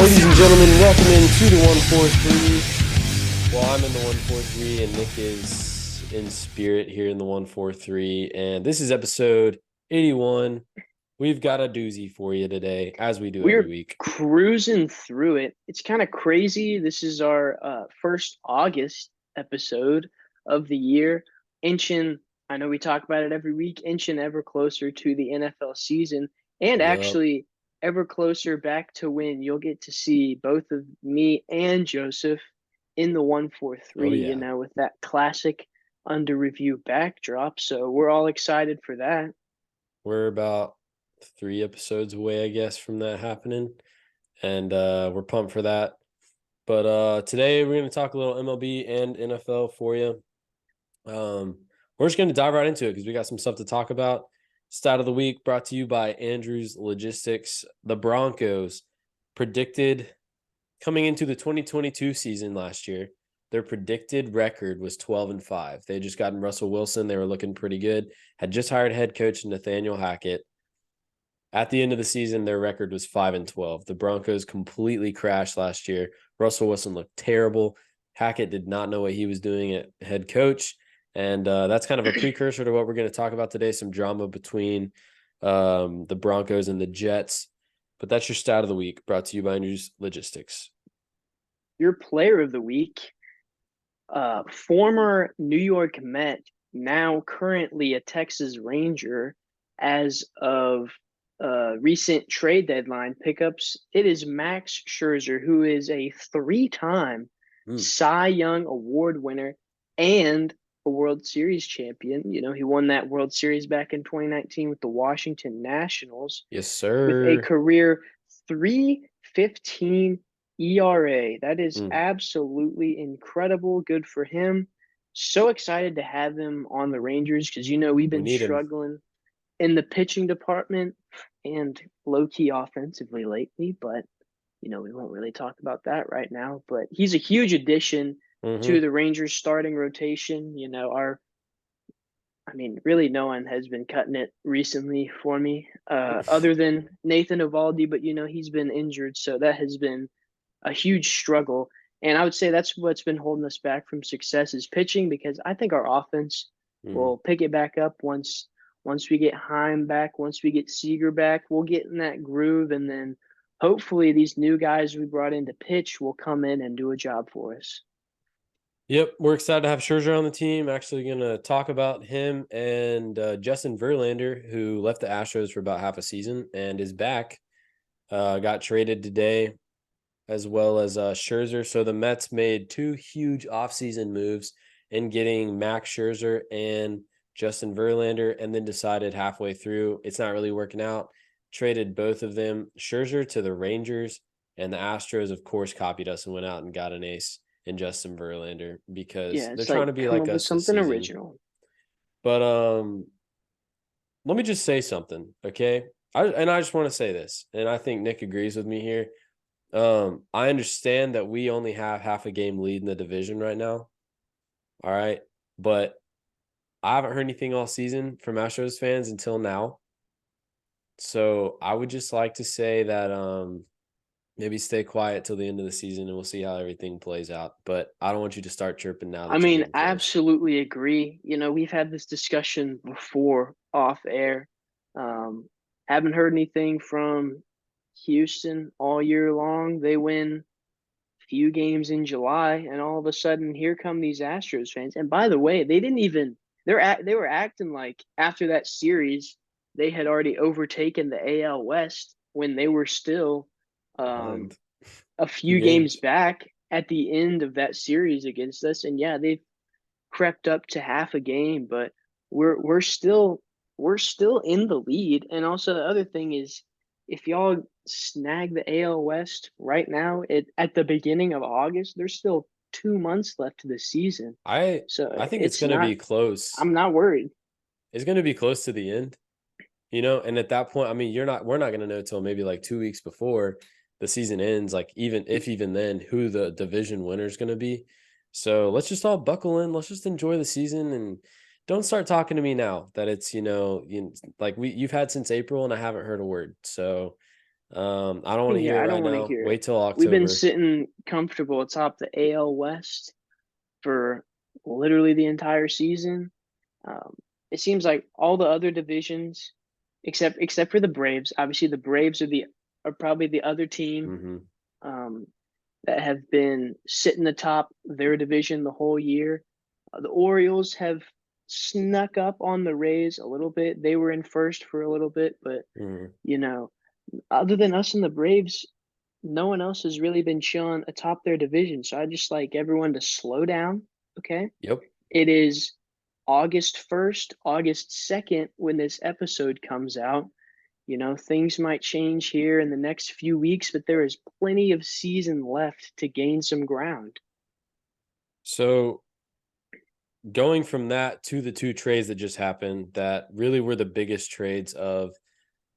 Ladies and gentlemen, welcome into the 143. Well, I'm in the 143 and Nick is in spirit here in the 143. And this is episode 81. We've got a doozy for you today, as we do every week. Cruising through it. It's kind of crazy. This is our first August episode of the year. I know we talk about it every week, inching ever closer to the NFL season. And actually ever closer back to when you'll get to see both of me and Joseph in the 143, with that classic under review backdrop. So we're all excited for that. We're about 3 episodes away, I guess, from that happening. And we're pumped for that. But today we're going to talk a little MLB and NFL for you. We're just going to dive right into it because we got some stuff to talk about. Stat of the week brought to you by Andrew's Logistics. The Broncos predicted coming into the 2022 season last year, their predicted record was 12-5. They had just gotten Russell Wilson. They were looking pretty good. Had just hired head coach Nathaniel Hackett. At the end of the season, their record was 5-12. The Broncos completely crashed last year. Russell Wilson looked terrible. Hackett did not know what he was doing at head coach. And that's kind of a precursor to what we're going to talk about today, some drama between the Broncos and the Jets. But that's your stat of the week, brought to you by Andrew's Logistics. Your player of the week, former New York Met, now currently a Texas Ranger as of recent trade deadline pickups. It is Max Scherzer, who is a 3-time Cy Young Award winner and a World Series champion. He won that World Series back in 2019 with the Washington Nationals. Yes, sir. With a career 3.15 ERA. That is absolutely incredible. Good for him. So excited to have him on the Rangers because, we've been struggling in the pitching department and low-key offensively lately, but we won't really talk about that right now. But he's a huge addition to the Rangers starting rotation. Really no one has been cutting it recently for me, other than Nathan Eovaldi, but he's been injured, so that has been a huge struggle. And I would say that's what's been holding us back from success is pitching, because I think our offense will pick it back up once we get Heim back, once we get Seager back. We'll get in that groove, and then hopefully these new guys we brought in to pitch will come in and do a job for us. Yep, we're excited to have Scherzer on the team. Actually going to talk about him and Justin Verlander, who left the Astros for about half a season and is back. Got traded today, as well as Scherzer. So the Mets made 2 huge offseason moves in getting Max Scherzer and Justin Verlander, and then decided halfway through it's not really working out. Traded both of them, Scherzer to the Rangers, and the Astros, of course, copied us and went out and got an ace in Justin Verlander because they're trying to be like us. Something original. But let me just say something, okay? I just want to say this, and I think Nick agrees with me here. I understand that we only have half a game lead in the division right now. All right. But I haven't heard anything all season from Astros fans until now. So I would just like to say that maybe stay quiet till the end of the season and we'll see how everything plays out. But I don't want you to start chirping now. I absolutely agree. We've had this discussion before off air. Haven't heard anything from Houston all year long. They win a few games in July, and all of a sudden here come these Astros fans. And by the way, they were acting like after that series they had already overtaken the AL West when they were still a few games back at the end of that series against us. And yeah, they've crept up to half a game, but we're still in the lead. And also the other thing is, if y'all snag the AL West right now at the beginning of August, there's still 2 months left to the season. I think it's going to be close. I'm not worried. It's going to be close to the end, and at that point, we're not going to know till maybe like 2 weeks before the season ends, like even then, who the division winner is going to be. So let's just all buckle in. Let's just enjoy the season and don't start talking to me now that it's, like you've had since April and I haven't heard a word. So I don't want to hear Yeah, it I don't right want to now. hear it. Wait till We've been October. sitting comfortable atop the AL West for literally the entire season. Um, it seems like all the other divisions, except for the Braves. Obviously, the Braves are probably the other team Hmm. um, that have been sitting atop their division the whole year. The Orioles have snuck up on the Rays a little bit. They were in first for a little bit, but Hmm. you know, other than us and the Braves, no one else has really been chilling atop their division. So I just like everyone to slow down. Okay. Yep. It is August 1st, August 2nd when this episode comes out. Things might change here in the next few weeks, but there is plenty of season left to gain some ground. So going from that to the two trades that just happened that really were the biggest trades of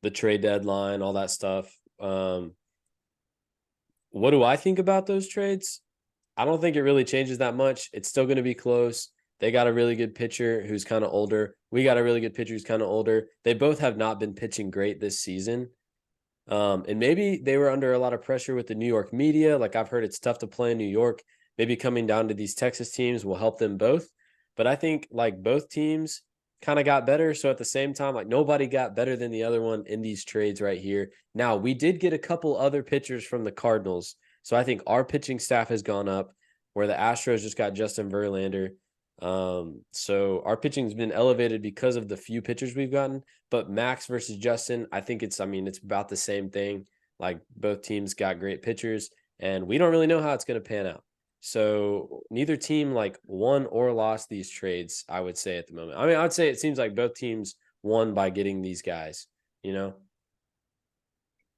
the trade deadline, all that stuff. What do I think about those trades? I don't think it really changes that much. It's still going to be close. They got a really good pitcher who's kind of older. We got a really good pitcher who's kind of older. They both have not been pitching great this season. And maybe they were under a lot of pressure with the New York media. Like I've heard it's tough to play in New York. Maybe coming down to these Texas teams will help them both. But I think like both teams kind of got better. So at the same time, like nobody got better than the other one in these trades right here. Now, we did get a couple other pitchers from the Cardinals. So I think our pitching staff has gone up, where the Astros just got Justin Verlander. So our pitching's been elevated because of the few pitchers we've gotten. But Max versus Justin, I mean, it's about the same thing. Like both teams got great pitchers, and we don't really know how it's going to pan out. So neither team like won or lost these trades, I would say at the moment. I mean, I'd say it seems like both teams won by getting these guys, you know?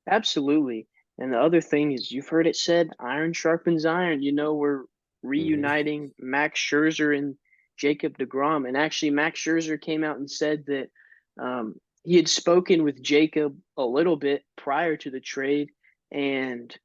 Absolutely. And the other thing is, you've heard it said, iron sharpens iron. We're Hmm. reuniting Max Scherzer and Jacob DeGrom. And actually, Max Scherzer came out and said that he had spoken with Jacob a little bit prior to the trade. And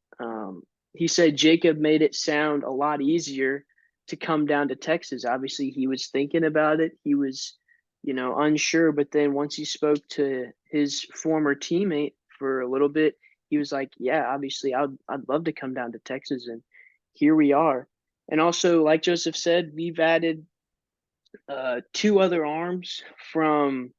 he said Jacob made it sound a lot easier to come down to Texas. Obviously, he was thinking about it. He was, unsure. But then once he spoke to his former teammate for a little bit, he was like, "Yeah, obviously, I'd love to come down to Texas," and here we are. And also, like Joseph said, we've added two other arms from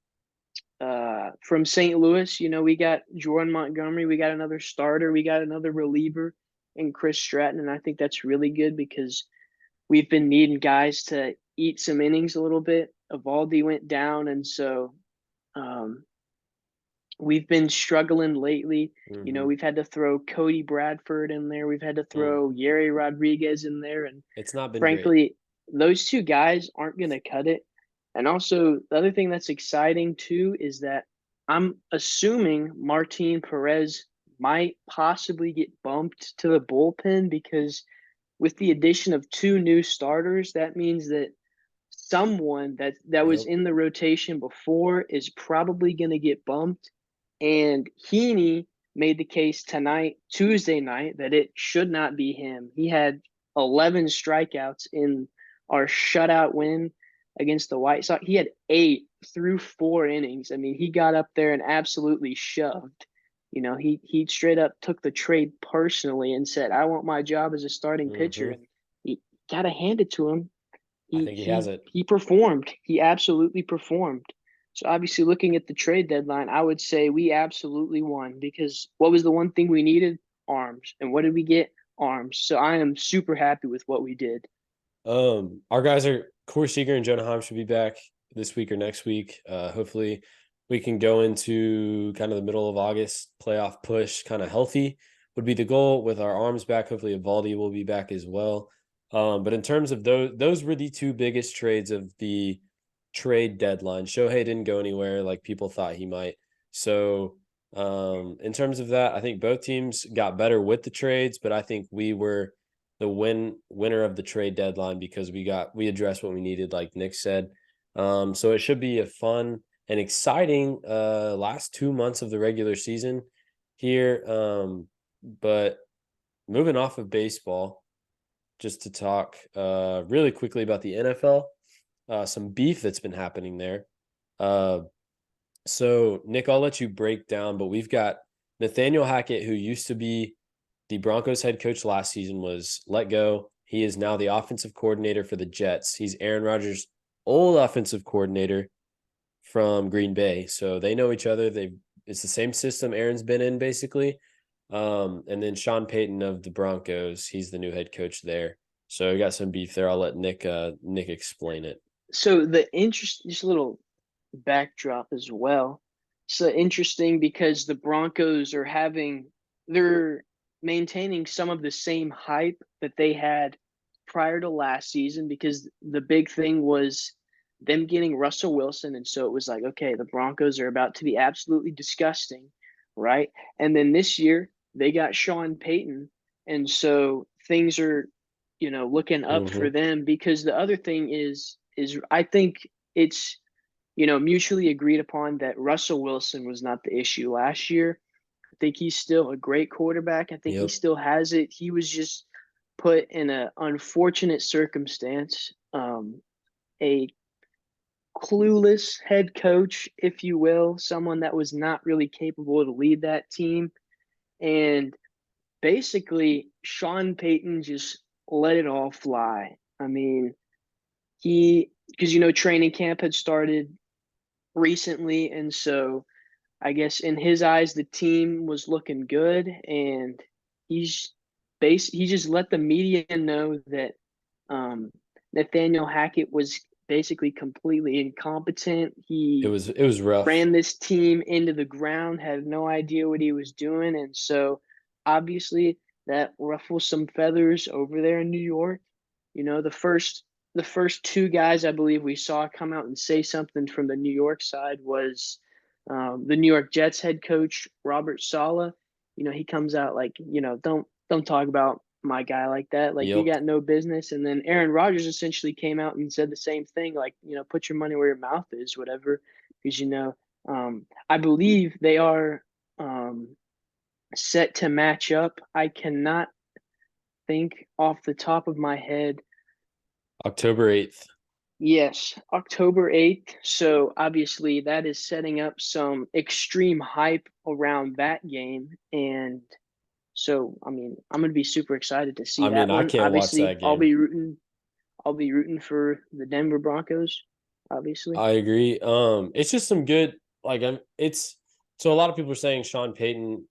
St. Louis. We got Jordan Montgomery, we got another starter, we got another reliever, and Chris Stratton. And I think that's really good because we've been needing guys to eat some innings a little bit. Evaldi went down, and so um, we've been struggling lately. Hmm. We've had to throw Cody Bradford in there. We've had to Mm. throw Yeri Rodriguez in there. And It's not been great. frankly, those two guys aren't going to cut it. And also, the other thing that's exciting too is that I'm assuming Martin Perez might possibly get bumped to the bullpen because with the addition of two new starters, that means that someone that was Yep. in the rotation before is probably going to get bumped. And Heaney made the case tonight, Tuesday night, that it should not be him. He had 11 strikeouts in our shutout win against the White Sox. He had 8 through 4 innings. I mean, he got up there and absolutely shoved. He straight up took the trade personally and said, "I want my job as a starting pitcher." Hmm. And you got to hand it to him. I he think he has he it. he performed. He absolutely performed. So obviously, looking at the trade deadline, I would say we absolutely won because what was the one thing we needed? Arms. And what did we get? Arms. So I am super happy with what we did. Our guys are Corey Seager and Jonah Heim should be back this week or next week. Hopefully we can go into kind of the middle of August playoff push kind of healthy would be the goal with our arms back. Hopefully Evaldi will be back as well. But in terms of those were the two biggest trades of the trade deadline. Shohei didn't go anywhere like people thought he might. So in terms of that, I think both teams got better with the trades, but I think we were the winner of the trade deadline because we addressed what we needed, like Nick said. So it should be a fun and exciting last 2 months of the regular season here. But moving off of baseball, just to talk really quickly about the NFL, some beef that's been happening there. Uh, so Nick, I'll let you break down, but we've got Nathaniel Hackett, who used to be the Broncos head coach last season, was let go. He is now the offensive coordinator for the Jets. He's Aaron Rodgers' old offensive coordinator from Green Bay. So they know each other. It's the same system Aaron's been in basically. And then Sean Payton of the Broncos, he's the new head coach there. So we got some beef there. I'll let Nick explain it. So just a little backdrop as well. So interesting because the Broncos they're maintaining some of the same hype that they had prior to last season, because the big thing was them getting Russell Wilson. And so it was like, okay, the Broncos are about to be absolutely disgusting, right? And then this year they got Sean Payton. And so things are, looking up for Mm-hmm. them, because the other thing is I think it's, mutually agreed upon that Russell Wilson was not the issue last year. I think he's still a great quarterback. I think he Yep. still has it. He was just put in an unfortunate circumstance, a clueless head coach, if you will, someone that was not really capable to lead that team. And basically, Sean Payton just let it all fly. I mean, because training camp had started recently, and so I guess in his eyes the team was looking good, and he's he just let the media know that um, Nathaniel Hackett was basically completely incompetent. It He was rough. ran this team into the ground, had no idea what he was doing, and so obviously that ruffles some feathers over there in New York. The first two guys I believe we saw come out and say something from the New York side was the New York Jets head coach Robert Saleh. He comes out like, don't talk about my guy like that. Like, you Yep. got no business. And then Aaron Rodgers essentially came out and said the same thing, like, put your money where your mouth is, whatever. Because I believe they are set to match up. I cannot think off the top of my head. October 8th. Yes, October 8th. So obviously that is setting up some extreme hype around that game. And so, I mean, I'm going to be super excited to see I that mean, I one. can't watch Obviously, that game. I'll be rooting for the Denver Broncos, obviously. I agree. It's just some good it's so a lot of people are saying Sean Payton,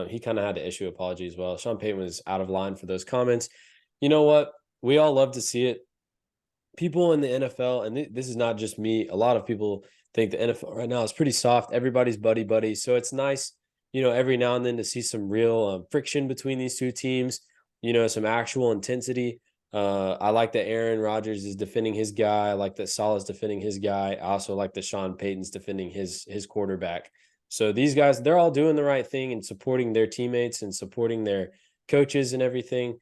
he kind of had to issue apology as well. Sean Payton was out of line for those comments. You know what? We all love to see it. People in the NFL, and this is not just me, a lot of people think the NFL right now is pretty soft. Everybody's buddy buddy. So it's nice, every now and then to see some real friction between these two teams, some actual intensity. I like that Aaron Rodgers is defending his guy. I like that Saleh's defending his guy. I also like that Sean Payton's defending his quarterback. So these guys, they're all doing the right thing and supporting their teammates and supporting their coaches and everything.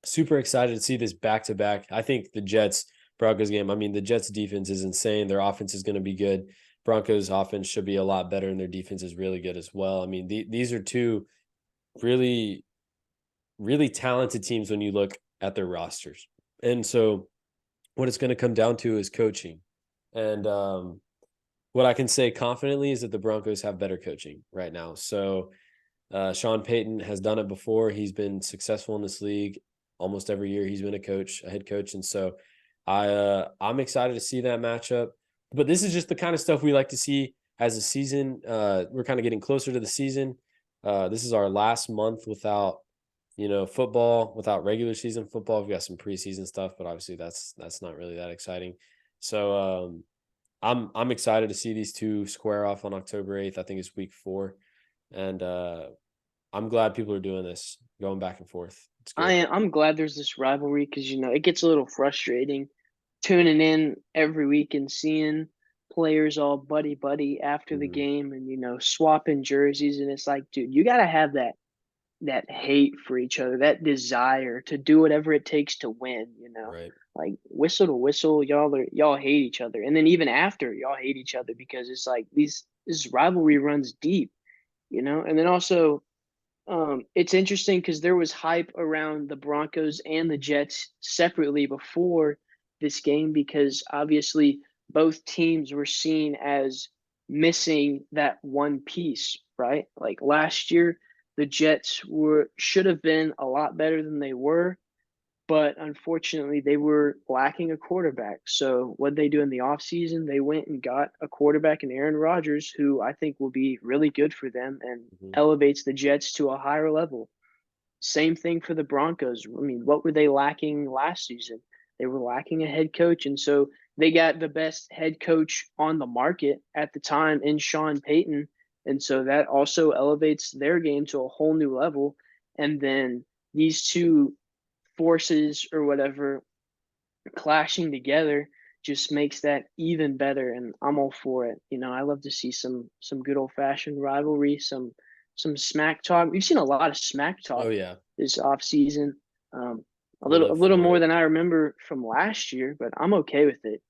Super excited to see this back to back. I think the Jets Broncos game, I mean, the Jets defense is insane. Their offense is going to be good. Broncos offense should be a lot better, and their defense is really good as well. I mean, these are two really, really talented teams when you look at their rosters. And so, what it's going to come down to is coaching. And what I can say confidently is that the Broncos have better coaching right now. So, Sean Payton has done it before. He's been successful in this league almost every year. He's been a head coach, and so I'm excited to see that matchup. But this is just the kind of stuff we like to see as a season. We're kind of getting closer to the season. This is our last month without football, without regular season football. We've got some preseason stuff, but obviously that's not really that exciting. So I'm excited to see these two square off on October 8th. I think it's week 4. And I'm glad people are doing this, going back and forth. It's good. I'm glad there's this rivalry, because it gets a little frustrating tuning in every week and seeing players all buddy buddy after the Mhm. game, and swapping jerseys, and it's like, dude, you got to have that hate for each other, that desire to do whatever it takes to win. Right. Like, whistle to whistle, y'all hate each other. And then even after, y'all hate each other, because it's like this rivalry runs deep. And then also, it's interesting because there was hype around the Broncos and the Jets separately before this game, because obviously both teams were seen as missing that one piece, right? Like last year, the Jets were should have been a lot better than they were, but unfortunately they were lacking a quarterback. So what they do in the offseason, they went and got a quarterback in Aaron Rodgers, who I think will be really good for them and Mhm. elevates the Jets to a higher level. Same thing for the Broncos. I mean, what were they lacking last season? They were lacking a head coach. And so they got the best head coach on the market at the time in Sean Payton. And so that also elevates their game to a whole new level. And then these two forces or whatever clashing together just makes that even better, and I'm all for it. I love to see some good old fashioned rivalry, some smack talk. We've seen a lot of smack Oh talk yeah, this off season. Um, a we little a live little for more it. than I remember from last year, but I'm okay with it.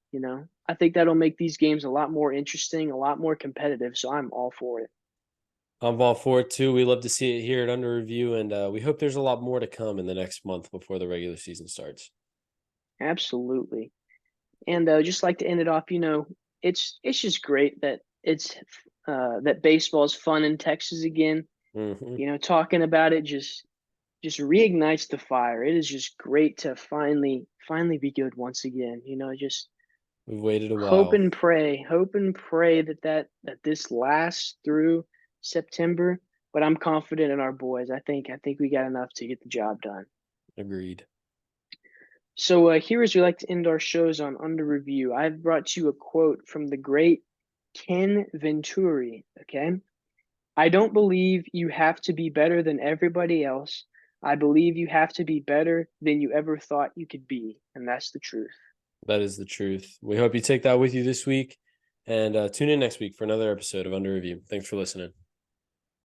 I think that'll make these games a lot more interesting, a lot more competitive. So I'm all for it. I'm all for it too. We love to see it here at Under Review, and we hope there's a lot more to come in the next month before the regular season starts. Absolutely. And just like to end it off, it's just great that that baseball is fun in Texas again. Hmm. Talking about it just reignites the fire. It is just great to finally be good once again. Just We've waited a while. hope and pray that this lasts through September. But I'm confident in our boys. I think we got enough to get the job done. Agreed. So here, as we like to end our shows on Under Review, I've brought you a quote from the great Ken Venturi. Okay. I don't believe you have to be better than everybody else. I believe you have to be better than you ever thought you could be. And that's the truth. That is the truth. We hope you take that with you this week, and tune in next week for another episode of Under Review. Thanks for listening.